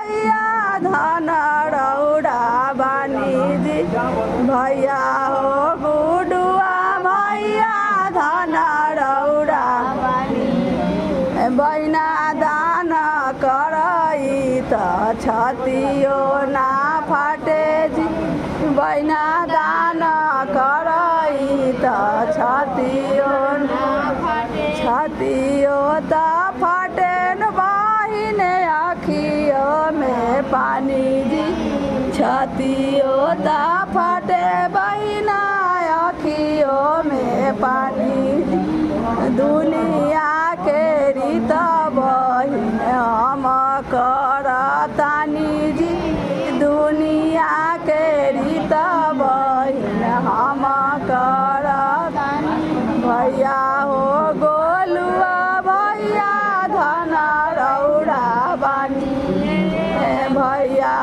भैया धन रौड़ा बानी जी भैया हो गुडुआ भैया धन रौड़ा बहिना दान करई त छतियो ना फाटे जी बहिना दान करई त छतियो ना फाटे छतियो त फाटे न बहिने आखियो में पानी जी छतियो त फाटे बहिना आखियो में पानी जी दुनिया के रीत बहिन हम करतानी जी दुनिया के रीत बहिन हम करतानी भैया हो गोलुआ भैया धन रौड़ा बानी भैया